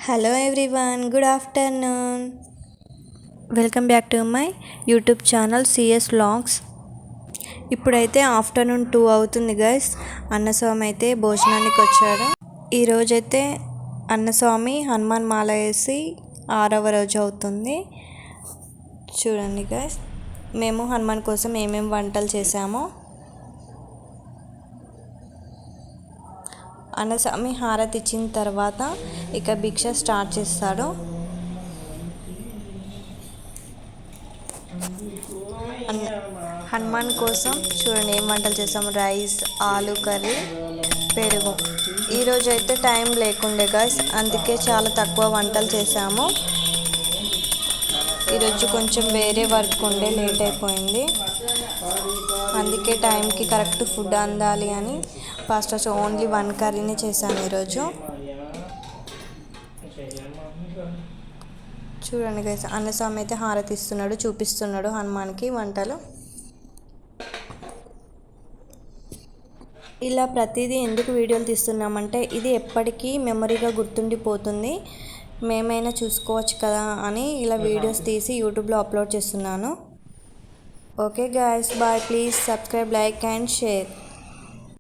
Hello everyone, good afternoon. Welcome back to my YouTube channel CS vlogs. ఇప్పుడైతే afternoon 2 అవుతుంది guys. Annaswamy అయితే భోజనానికి వచ్చాడు. ఈరోజైతే అన్నస్వామి హనుమాన్ మాల వేసి 6వ రోజు అవుతుంది. చూడండి గైస్, మేము హనుమాన్ కోసం ఏమేమి వంటలు చేసామో. అన్నస్వామి హారతి ఇచ్చిన తర్వాత ఇక భిక్ష స్టార్ట్ చేస్తాడు. హనుమాన్ కోసం చూడండి ఏం వంటలు చేసాము. రైస్, ఆలు కర్రీ, పెరుగు. ఈరోజు అయితే టైం లేకుండే గైస్, అందుకే చాలా తక్కువ వంటలు చేసాము. ఈరోజు కొంచెం వేరే వర్క్ ఉండే, లేట్ అయిపోయింది. అందుకే టైంకి కరెక్ట్ ఫుడ్ అందాలి అని ఫస్ట్ ఓన్లీ 1 కర్రీని చేశాను ఈరోజు. చూడండి గైస్, అన్నస్వామి అయితే హారతి ఇస్తున్నాడు, చూపిస్తున్నాడు హనుమాన్కి వంటలు. ఇలా ప్రతిదీ ఎందుకు వీడియోలు తీస్తున్నామంటే ఇది ఎప్పటికీ మెమరీగా గుర్తుండిపోతుంది, మేమైనా చూసుకోవచ్చు కదా అని ఇలా వీడియోస్ తీసి యూట్యూబ్లో అప్లోడ్ చేస్తున్నాను. Okay guys, bye. Please subscribe, like and share.